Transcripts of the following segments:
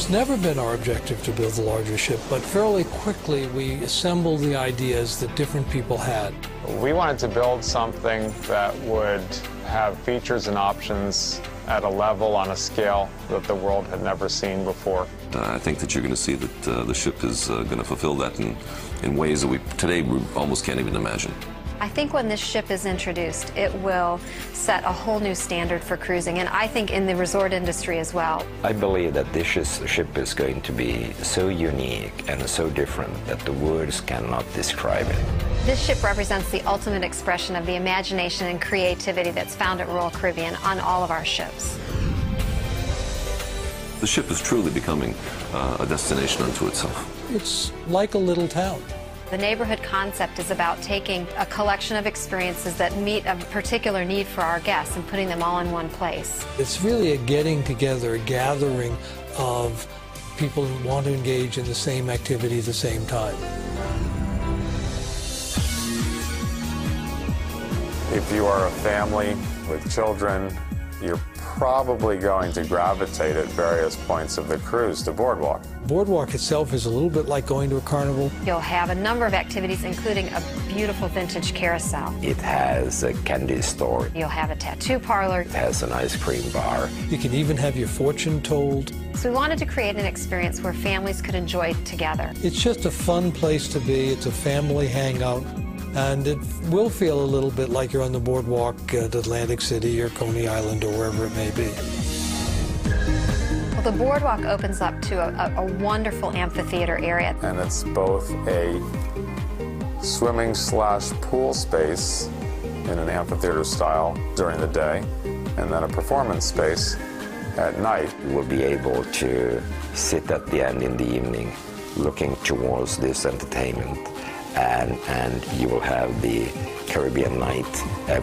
It's never been our objective to build the larger ship, but fairly quickly we assembled the ideas that different people had. We wanted to build something that would have features and options at a level, on a scale that the world had never seen before. I think that you're going to see that the ship is going to fulfill that in ways that we almost can't even imagine. I think when this ship is introduced, it will set a whole new standard for cruising, and I think in the resort industry as well. I believe that this ship is going to be so unique and so different that the words cannot describe it. This ship represents the ultimate expression of the imagination and creativity that's found at Royal Caribbean on all of our ships. The ship is truly becoming a destination unto itself. It's like a little town. The neighborhood concept is about taking a collection of experiences that meet a particular need for our guests and putting them all in one place. It's really a getting together, a gathering of people who want to engage in the same activity at the same time. If you are a family with children, you're probably going to gravitate at various points of the cruise to Boardwalk. Boardwalk itself is a little bit like going to a carnival. You'll have a number of activities, including a beautiful vintage carousel. It has a candy store. You'll have a tattoo parlor. It has an ice cream bar. You can even have your fortune told. So we wanted to create an experience where families could enjoy together. It's just a fun place to be. It's a family hangout. And it will feel a little bit like you're on the boardwalk at Atlantic City or Coney Island or wherever it may be. Well, the boardwalk opens up to a wonderful amphitheater area. And it's both a swimming/pool space in an amphitheater style during the day, and then a performance space at night. You will be able to sit at the end in the evening looking towards this entertainment. And you will have the Caribbean night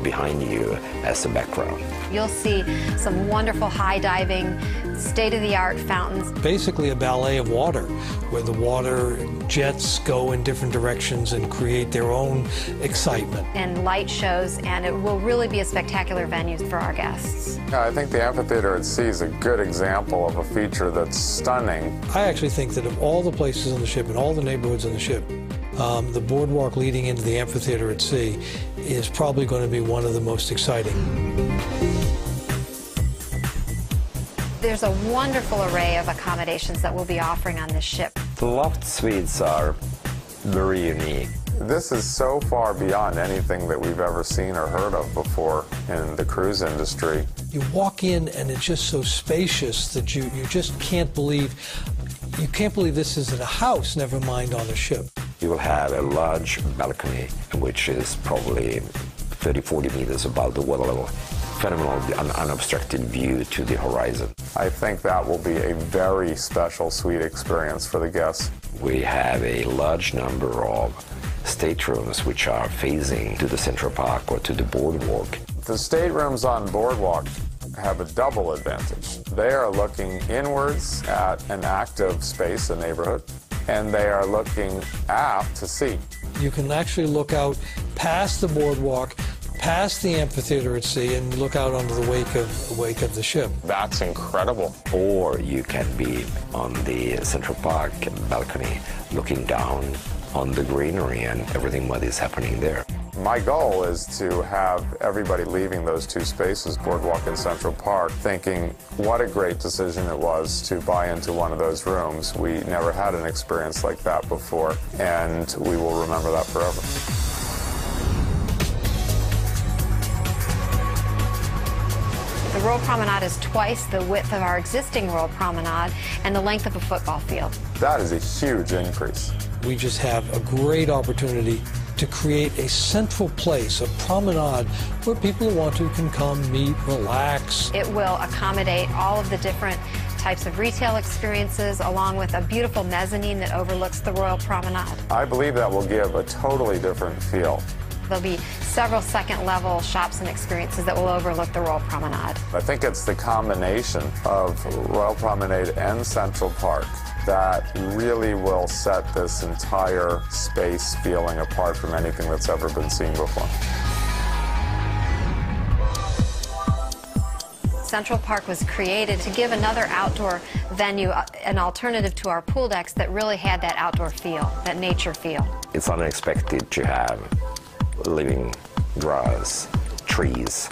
behind you as a background. You'll see some wonderful high diving, state-of-the-art fountains. Basically a ballet of water, where the water jets go in different directions and create their own excitement. And light shows, and it will really be a spectacular venue for our guests. I think the amphitheater at sea is a good example of a feature that's stunning. I actually think that of all the places on the ship and all the neighborhoods on the ship, the boardwalk leading into the amphitheater at sea is probably going to be one of the most exciting. There's a wonderful array of accommodations that we'll be offering on this ship. The loft suites are very unique. This is so far beyond anything that we've ever seen or heard of before in the cruise industry. You walk in and it's just so spacious that you just can't believe this is in a house, never mind on a ship. You will have a large balcony, which is probably 30-40 meters above the water level. Phenomenal, unobstructed view to the horizon. I think that will be a very special suite experience for the guests. We have a large number of staterooms which are facing to the Central Park or to the boardwalk. The staterooms on Boardwalk have a double advantage. They are looking inwards at an active space, a neighborhood, and they are looking aft to sea. You can actually look out past the boardwalk, past the amphitheater at sea, and look out onto the wake of the ship. That's incredible. Or you can be on the Central Park balcony looking down on the greenery and everything what is happening there. My goal is to have everybody leaving those two spaces, Boardwalk and Central Park, thinking what a great decision it was to buy into one of those rooms. We never had an experience like that before, and we will remember that forever. The Royal Promenade is twice the width of our existing Royal Promenade and the length of a football field. That is a huge increase. We just have a great opportunity to create a central place, a promenade, where people who want to can come, meet, relax. It will accommodate all of the different types of retail experiences, along with a beautiful mezzanine that overlooks the Royal Promenade. I believe that will give a totally different feel. There'll be several second-level shops and experiences that will overlook the Royal Promenade. I think it's the combination of Royal Promenade and Central Park that really will set this entire space feeling apart from anything that's ever been seen before. Central Park was created to give another outdoor venue, an alternative to our pool decks that really had that outdoor feel, that nature feel. It's unexpected to have living grass, trees,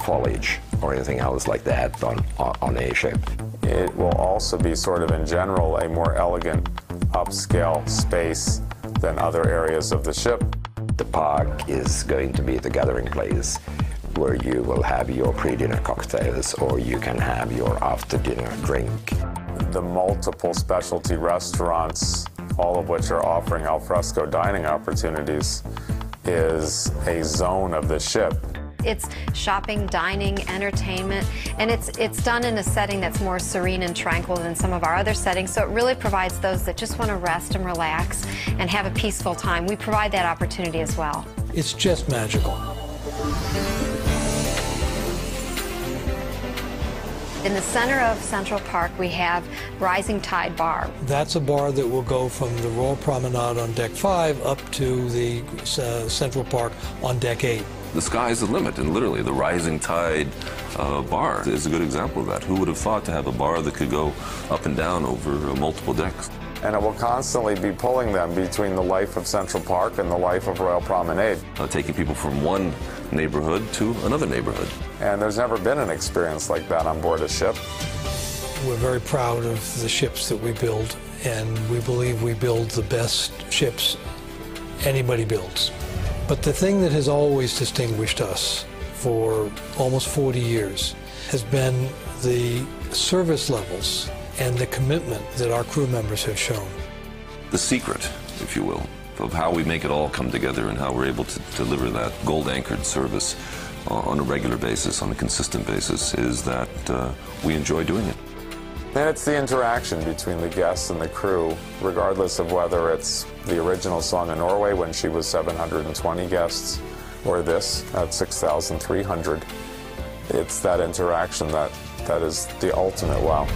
foliage, or anything else like that on a ship. It will also be sort of in general a more elegant upscale space than other areas of the ship. The park is going to be the gathering place where you will have your pre-dinner cocktails or you can have your after-dinner drink. The multiple specialty restaurants, all of which are offering al fresco dining opportunities, is a zone of the ship. It's shopping, dining, entertainment, and it's done in a setting that's more serene and tranquil than some of our other settings, so it really provides those that just want to rest and relax and have a peaceful time. We provide that opportunity as well. It's just magical. In the center of Central Park, we have Rising Tide Bar. That's a bar that will go from the Royal Promenade on Deck 5 up to the Central Park on Deck 8. The sky's the limit, and literally the Rising Tide bar is a good example of that. Who would have thought to have a bar that could go up and down over multiple decks? And it will constantly be pulling them between the life of Central Park and the life of Royal Promenade. Taking people from one neighborhood to another neighborhood. And there's never been an experience like that on board a ship. We're very proud of the ships that we build, and we believe we build the best ships anybody builds. But the thing that has always distinguished us for almost 40 years has been the service levels and the commitment that our crew members have shown. The secret, if you will, of how we make it all come together and how we're able to deliver that gold-anchored service on a regular basis, on a consistent basis, is that we enjoy doing it. And it's the interaction between the guests and the crew, regardless of whether it's the original Song of Norway when she was 720 guests, or this at 6,300. It's that interaction that is the ultimate wow.